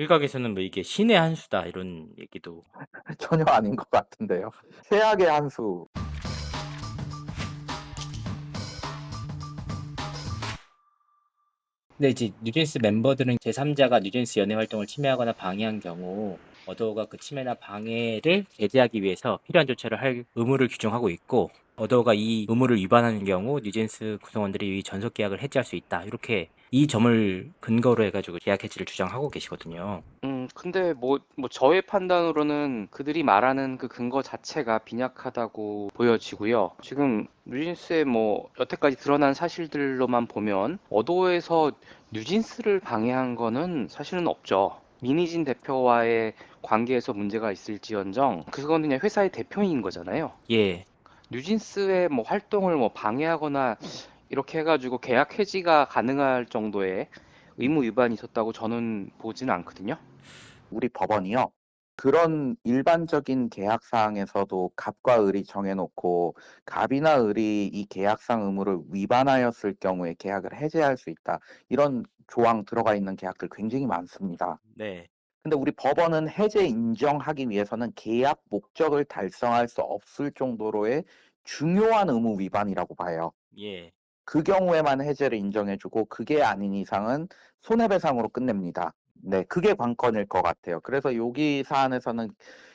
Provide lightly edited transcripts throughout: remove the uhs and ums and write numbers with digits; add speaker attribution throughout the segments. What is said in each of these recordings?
Speaker 1: 일각에서는 뭐 이게 신의 한 수다 이런 얘기도.
Speaker 2: 전혀 아닌 것 같은데요. 최악의 한 수.
Speaker 1: 근데 이제 뉴진스 멤버들은 제3자가 뉴진스 연애 활동을 침해하거나 방해한 경우 어도어가 그 침해나 방해를 제재하기 위해서 필요한 조처를 할 의무를 규정하고 있고, 어도어가 이 의무를 위반하는 경우 뉴진스 구성원들이 이 전속 계약을 해지할 수 있다. 이렇게 이 점을 근거로 해가지고 계약 해지를 주장하고 계시거든요.
Speaker 3: 근데 저의 판단으로는 그들이 말하는 그 근거 자체가 빈약하다고 보여지고요. 지금 뉴진스의 여태까지 드러난 사실들로만 보면 어도에서 뉴진스를 방해한 거는 사실은 없죠. 민희진 대표와의 관계에서 문제가 있을지언정 그건 그냥 회사의 대표인 거잖아요.
Speaker 1: 예,
Speaker 3: 뉴진스의 활동을 방해하거나 이렇게 해가지고 계약 해지가 가능할 정도의 의무 위반이 있었다고 저는 보지는 않거든요.
Speaker 2: 우리 법원이요. 그런 일반적인 계약 사항에서도 갑과 을이 정해놓고 갑이나 을이 이 계약상 의무를 위반하였을 경우에 계약을 해지할 수 있다. 이런 조항 들어가 있는 계약들 굉장히 많습니다.
Speaker 1: 네,
Speaker 2: 근데 우리 법원은 해제 인정하기 위해서는 계약 목적을 달성할 수 없을 정도로의 중요한 의무 위반이라고 봐요.
Speaker 1: 예,
Speaker 2: 그 경우에만 해제를 인정해주고 그게 아닌 이상은 손해배상으로 끝냅니다. 네, 그게 관건일 것 같아요. 그래서 여기 사안에서는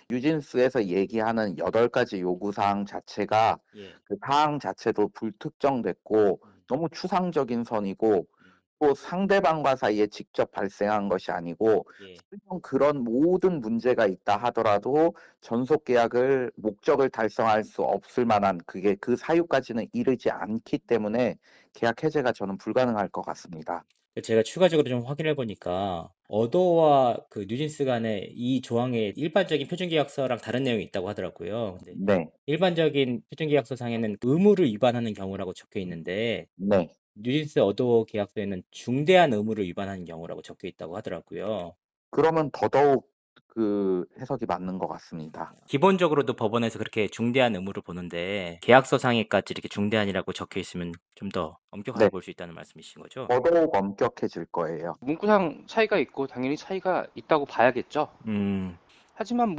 Speaker 2: 뉴진스에서 얘기하는 8가지 요구사항 자체가
Speaker 1: 예,
Speaker 2: 그 사항 자체도 불특정됐고
Speaker 1: 음,
Speaker 2: 너무 추상적인 선이고
Speaker 1: 음,
Speaker 2: 또 상대방과 사이에 직접 발생한 것이 아니고
Speaker 1: 예.
Speaker 2: 설령 그런 모든 문제가 있다 하더라도 전속 계약을 목적을 달성할 수 없을 만한 그게 그 사유까지는 이르지 않기 때문에 계약 해제가 저는 불가능할 것 같습니다.
Speaker 1: 제가 추가적으로 좀 확인해 보니까 어도와 그 뉴진스 간에 이 조항에 일반적인 표준계약서랑 다른 내용이 있다고 하더라고요. 근데
Speaker 2: 네,
Speaker 1: 일반적인 표준계약서상에는 의무를 위반하는 경우라고 적혀 있는데,
Speaker 2: 네.
Speaker 1: 뉴진스 어도 계약서에는 중대한 의무를 위반하는 경우라고 적혀 있다고 하더라고요.
Speaker 2: 그러면 더더욱 그 해석이 맞는 것 같습니다.
Speaker 1: 기본적으로도 법원에서 그렇게 중대한 의무를 보는데 계약서상에까지 이렇게 중대한이라고 적혀 있으면 좀 더 엄격하게
Speaker 2: 네,
Speaker 1: 볼 수 있다는 말씀이신 거죠?
Speaker 2: 더더욱 엄격해질 거예요.
Speaker 3: 문구상 차이가 있고 당연히 차이가 있다고 봐야겠죠.
Speaker 1: 음,
Speaker 3: 하지만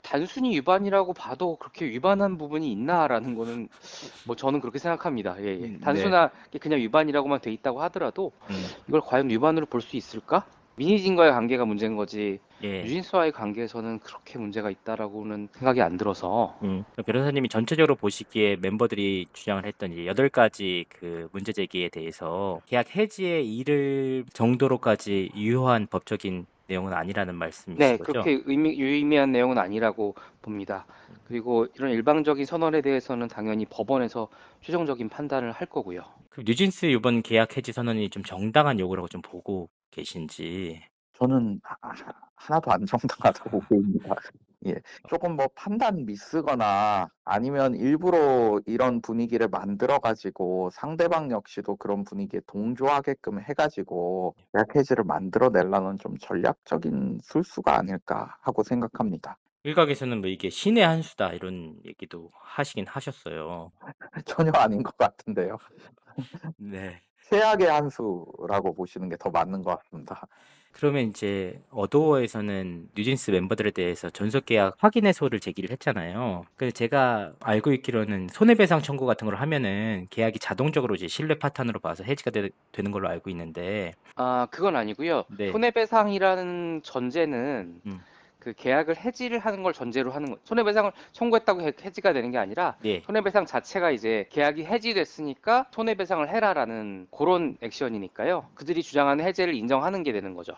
Speaker 3: 단순히 위반이라고 봐도 그렇게 위반한 부분이 있나라는 거는 저는 그렇게 생각합니다. 예, 예.
Speaker 1: 네.
Speaker 3: 단순하게 그냥 위반이라고만 돼 있다고 하더라도
Speaker 1: 음,
Speaker 3: 이걸 과연 위반으로 볼 수 있을까? 민희진과의 관계가 문제인 거지
Speaker 1: 예.
Speaker 3: 유진스와의 관계에서는 그렇게 문제가 있다라고는 생각이 안 들어서.
Speaker 1: 변호사님이 전체적으로 보시기에 멤버들이 주장을 했던 이제 8가지 그 문제 제기에 대해서 계약 해지에 이를 정도로까지 유효한 법적인 내용은 아니라는 말씀이신
Speaker 3: 네,
Speaker 1: 거죠?
Speaker 3: 그렇게 유의미한 내용은 아니라고 봅니다. 그리고 이런 일방적인 선언에 대해서는 당연히 법원에서 최종적인 판단을 할 거고요.
Speaker 1: 그럼 뉴진스 이번 계약 해지 선언이 좀 정당한 요구라고 좀 보고 계신지.
Speaker 2: 저는 하나도 안 정당하다고 보입니다. 예. 조금 판단 미스거나 아니면 일부러 이런 분위기를 만들어 가지고 상대방 역시도 그런 분위기에 동조하게끔 해 가지고 계약 해지를 만들어 내려는 좀 전략적인 술수가 아닐까 하고 생각합니다.
Speaker 1: 일각에서는 뭐 이게 신의 한 수다 이런 얘기도 하시긴 하셨어요.
Speaker 2: 전혀 아닌 것 같은데요.
Speaker 1: 네.
Speaker 2: 최악의 한 수라고 보시는 게 더 맞는 것 같습니다.
Speaker 1: 그러면 이제 어도어에서는 뉴진스 멤버들에 대해서 전속 계약 확인 해소를 제기를 했잖아요. 그래서 제가 알고 있기로는 손해배상 청구 같은 걸 하면은 계약이 자동적으로 이제 신뢰 파탄으로 봐서 해지가 되는 걸로 알고 있는데.
Speaker 3: 그건 아니고요.
Speaker 1: 네.
Speaker 3: 손해배상이라는 전제는
Speaker 1: 음.
Speaker 3: 그 계약을 해지를 하는 걸 전제로 하는 거. 손해배상을 청구했다고 해지가 되는 게 아니라
Speaker 1: 네.
Speaker 3: 손해배상 자체가 이제 계약이 해지됐으니까 손해배상을 해라라는 그런 액션이니까요. 그들이 주장하는 해제를 인정하는 게 되는 거죠.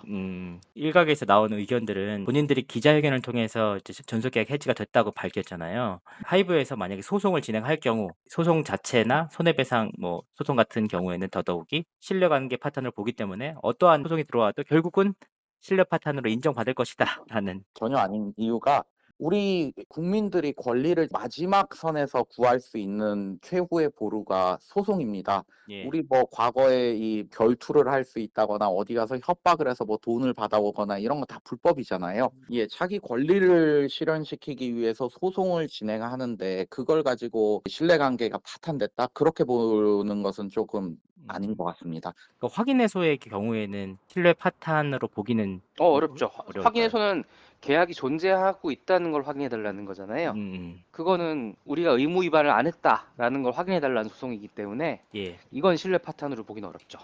Speaker 1: 일각에서 나온 의견들은 본인들이 기자회견을 통해서 이제 전속 계약 해지가 됐다고 밝혔잖아요. 하이브에서 만약에 소송을 진행할 경우 소송 자체나 손해배상 소송 같은 경우에는 더더욱이 신뢰관계 파탄을 보기 때문에 어떠한 소송이 들어와도 결국은 신뢰 파탄으로 인정받을 것이다라는.
Speaker 2: 전혀 아닌 이유가 우리 국민들이 권리를 마지막 선에서 구할 수 있는 최후의 보루가 소송입니다.
Speaker 1: 예.
Speaker 2: 우리 뭐 과거에 이 결투를 할 수 있다거나 어디 가서 협박을 해서 뭐 돈을 받아오거나 이런 거 다 불법이잖아요. 예, 자기 권리를 실현시키기 위해서 소송을 진행하는데 그걸 가지고 신뢰관계가 파탄됐다? 그렇게 보는 것은 조금 아닌 것 같습니다.
Speaker 1: 그 확인해소의 경우에는 신뢰 파탄으로 보기는
Speaker 3: 어렵죠.
Speaker 1: 어려울까요?
Speaker 3: 확인해서는 계약이 존재하고 있다는 걸 확인해 달라는 거잖아요.
Speaker 1: 음.
Speaker 3: 그거는 우리가 의무 위반을 안 했다라는 걸 확인해 달라는 소송이기 때문에
Speaker 1: 예.
Speaker 3: 이건 신뢰 파탄으로 보기는 어렵죠.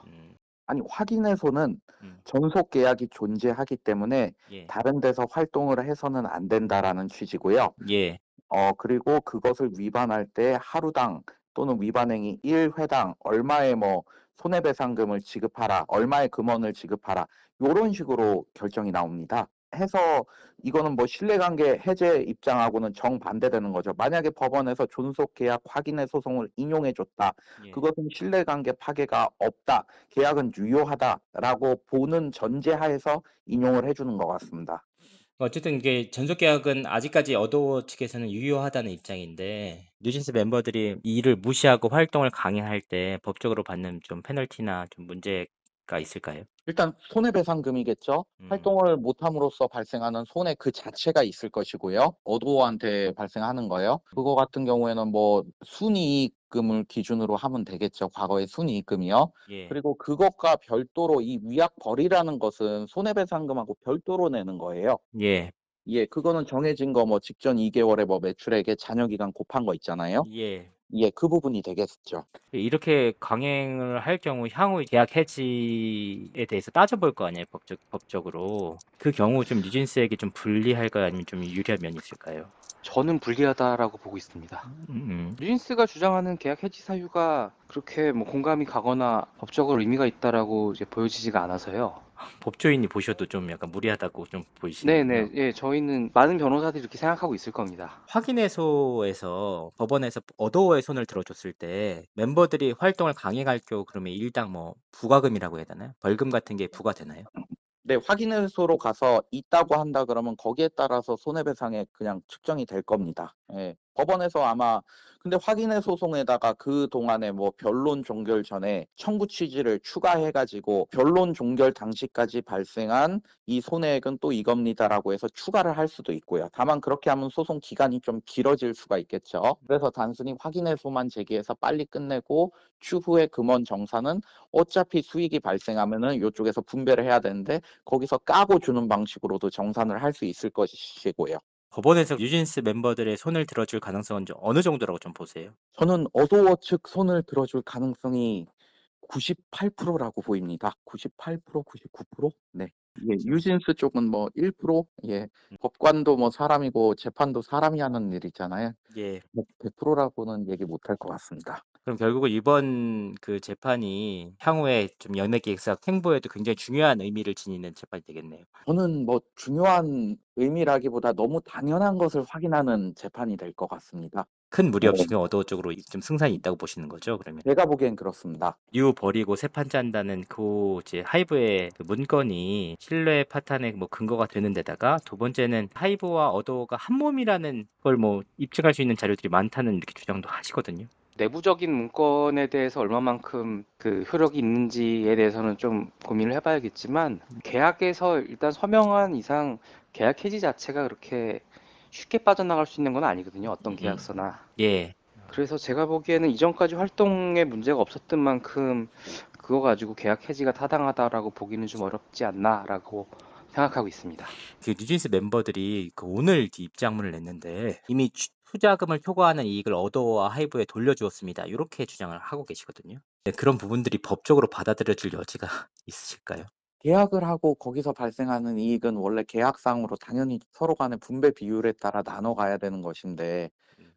Speaker 2: 아니, 확인해서는
Speaker 1: 음.
Speaker 2: 전속 계약이 존재하기 때문에
Speaker 1: 예.
Speaker 2: 다른 데서 활동을 해서는 안 된다라는 취지고요.
Speaker 1: 예.
Speaker 2: 그리고 그것을 위반할 때 하루당 또는 위반행위 1회당 얼마의 뭐 손해배상금을 지급하라, 얼마의 금원을 지급하라, 요런 식으로 결정이 나옵니다. 해서 이거는 뭐 신뢰관계 해제 입장하고는 정반대되는 거죠. 만약에 법원에서 존속계약 확인의 소송을 인용해줬다.
Speaker 1: 예.
Speaker 2: 그것은 신뢰관계 파괴가 없다. 계약은 유효하다라고 보는 전제하에서 인용을 해주는 것 같습니다.
Speaker 1: 어쨌든 이게 전속 계약은 아직까지 어도어 측에서는 유효하다는 입장인데 뉴진스 멤버들이 이 일을 무시하고 활동을 강행할 때 법적으로 받는 좀 페널티나 좀 문제가 있을까요?
Speaker 2: 일단 손해배상금이겠죠. 활동을 못함으로써 발생하는 손해 그 자체가 있을 것이고요. 어도어한테 발생하는 거예요. 그거 같은 경우에는 뭐 순이익금을 기준으로 하면 되겠죠. 과거의 순이익금이요.
Speaker 1: 예.
Speaker 2: 그리고 그것과 별도로 이 위약벌이라는 것은 손해배상금하고 별도로 내는 거예요.
Speaker 1: 예.
Speaker 2: 예, 그거는 정해진 거 뭐 직전 2개월의 뭐 매출액에 잔여기간 곱한 거 있잖아요.
Speaker 1: 예.
Speaker 2: 예, 그 부분이 되겠죠.
Speaker 1: 이렇게 강행을 할 경우 향후 계약 해지에 대해서 따져볼 거 아니에요, 법적으로. 그 경우 좀 뉴진스에게 좀 불리할까요? 아니면 좀 유리한 면이 있을까요?
Speaker 3: 저는 불리하다라고 보고 있습니다. 뉴진스가 주장하는 계약 해지 사유가 그렇게 뭐 공감이 가거나 법적으로 의미가 있다라고 이제 보여지지가 않아서요.
Speaker 1: 법조인이 보셔도 좀 약간 무리하다고 좀 보이시는군요.
Speaker 3: 네네, 예, 저희는 많은 변호사들이 이렇게 생각하고 있을 겁니다.
Speaker 1: 확인해소에서 법원에서 어도어의 손을 들어줬을 때 멤버들이 활동을 강행할 경우 그러면 일당 뭐 부과금이라고 해야 되나요? 벌금 같은 게 부과되나요?
Speaker 2: 네, 확인해소로 가서 있다고 한다 그러면 거기에 따라서 손해배상에 그냥 측정이 될 겁니다. 예. 법원에서 아마 근데 확인해 소송에다가 그 동안에 뭐 변론 종결 전에 청구 취지를 추가해가지고 변론 종결 당시까지 발생한 이 손해액은 또 이겁니다라고 해서 추가를 할 수도 있고요. 다만 그렇게 하면 소송 기간이 좀 길어질 수가 있겠죠. 그래서 단순히 확인해소만 제기해서 빨리 끝내고 추후에 금원 정산은 어차피 수익이 발생하면은 이쪽에서 분배를 해야 되는데 거기서 까고 주는 방식으로도 정산을 할 수 있을 것이고요.
Speaker 1: 법원에서 뉴진스 멤버들의 손을 들어줄 가능성은 좀 어느 정도라고 좀 보세요?
Speaker 2: 저는 어도어 측 손을 들어줄 가능성이 98%라고 보입니다. 98%, 99%? 네. 예, 뉴진스 쪽은 뭐 1%? 예. 법관도 뭐 사람이고 재판도 사람이 하는 일이잖아요.
Speaker 1: 예.
Speaker 2: 뭐 100%라고는 얘기 못할 것 같습니다.
Speaker 1: 그럼 결국은 이번 그 재판이 향후에 좀 연예기획사 행보에도 굉장히 중요한 의미를 지니는 재판이 되겠네요.
Speaker 2: 저는 뭐 중요한 의미라기보다 너무 당연한 것을 확인하는 재판이 될 것 같습니다.
Speaker 1: 큰 무리 없이
Speaker 2: 네.
Speaker 1: 그 어도어 쪽으로 좀 승산이 있다고 보시는 거죠, 그러면?
Speaker 2: 제가 보기엔 그렇습니다.
Speaker 1: 뉴 버리고 새 판짠다는 그 이제 하이브의 그 문건이 신뢰 파탄의 뭐 근거가 되는 데다가 두 번째는 하이브와 어도어가 한 몸이라는 걸 뭐 입증할 수 있는 자료들이 많다는 이렇게 주장도 하시거든요.
Speaker 3: 내부적인 문건에 대해서 얼마만큼 그 효력이 있는지에 대해서는 좀 고민을 해봐야겠지만 계약에서 일단 서명한 이상 계약 해지 자체가 그렇게 쉽게 빠져나갈 수 있는 건 아니거든요. 어떤 계약서나.
Speaker 1: 예.
Speaker 3: 그래서 제가 보기에는 이전까지 활동에 문제가 없었던 만큼 그거 가지고 계약 해지가 타당하다라고 보기는 좀 어렵지 않나라고 생각하고 있습니다.
Speaker 1: 그 뉴진스 멤버들이 그 오늘 입장문을 냈는데 이미 투자금을 초과하는 이익을 어도어와 하이브에 돌려주었습니다. 이렇게 주장을 하고 계시거든요. 네, 그런 부분들이 법적으로 받아들여질 여지가 있으실까요?
Speaker 2: 계약을 하고 거기서 발생하는 이익은 원래 계약상으로 당연히 서로 간의 분배 비율에 따라 나눠 가야 되는 것인데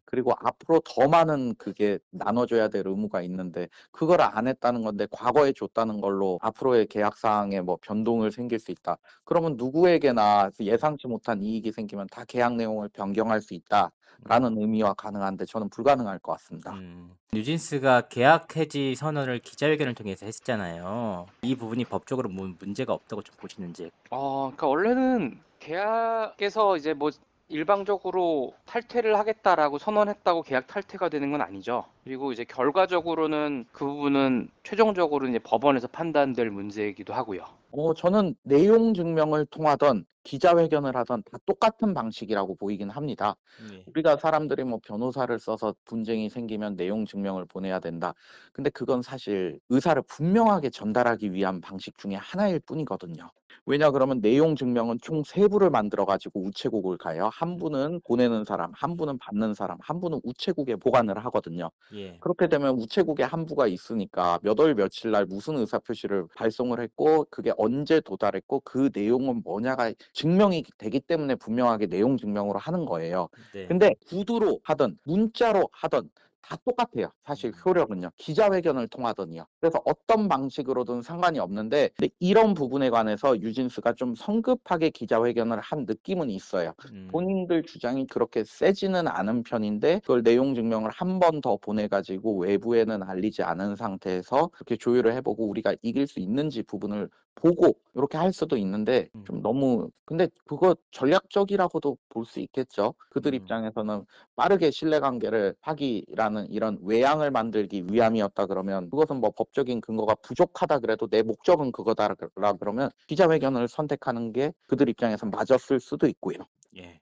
Speaker 2: 그리고 앞으로 더 많은 그게 나눠줘야 될 의무가 있는데 그걸 안 했다는 건데 과거에 줬다는 걸로 앞으로의 계약상에 뭐 변동을 생길 수 있다. 그러면 누구에게나 예상치 못한 이익이 생기면 다 계약 내용을 변경할 수 있다라는 의미와 가능한데 저는 불가능할 것 같습니다.
Speaker 1: 뉴진스가 계약 해지 선언을 기자회견을 통해서 했잖아요. 이 부분이 법적으로 문제가 없다고 좀 보시는지.
Speaker 3: 그러니까 원래는 계약에서 이제 뭐 일방적으로 탈퇴를 하겠다라고 선언했다고 계약 탈퇴가 되는 건 아니죠. 그리고 이제 결과적으로는 그 부분은 최종적으로 이제 법원에서 판단될 문제이기도 하고요.
Speaker 2: 저는 내용 증명을 통하던 기자회견을 하던 다 똑같은 방식이라고 보이긴 합니다.
Speaker 1: 네.
Speaker 2: 우리가 사람들이 뭐 변호사를 써서 분쟁이 생기면 내용 증명을 보내야 된다. 근데 그건 사실 의사를 분명하게 전달하기 위한 방식 중에 하나일 뿐이거든요. 왜냐 그러면 내용 증명은 총 세 부를 만들어 가지고 우체국을 가요. 한 분은 보내는 사람, 한 분은 받는 사람, 한 분은 우체국에 보관을 하거든요.
Speaker 1: 예.
Speaker 2: 그렇게 되면 우체국에 한 부가 있으니까 몇 월 며칠 날 무슨 의사표시를 발송을 했고 그게 언제 도달했고 그 내용은 뭐냐가 증명이 되기 때문에 분명하게 내용 증명으로 하는 거예요.
Speaker 1: 네.
Speaker 2: 근데 구두로 하든 문자로 하든 다 똑같아요. 사실 효력은요. 기자회견을 통하더니요. 그래서 어떤 방식으로든 상관이 없는데 근데 이런 부분에 관해서 유진스가 좀 성급하게 기자회견을 한 느낌은 있어요. 본인들 주장이 그렇게 세지는 않은 편인데 그걸 내용 증명을 한 번 더 보내가지고 외부에는 알리지 않은 상태에서 그렇게 조율을 해보고 우리가 이길 수 있는지 부분을 보고 이렇게 할 수도 있는데 좀 너무 근데 그거 전략적이라고도 볼 수 있겠죠. 그들 입장에서는 빠르게 신뢰관계를 하기라는 이런 외양을 만들기 위함이었다 그러면 그것은 뭐 법적인 근거가 부족하다 그래도 내 목적은 그거다라 그러면 기자회견을 선택하는 게 그들 입장에선 맞았을 수도 있고요.
Speaker 1: 예.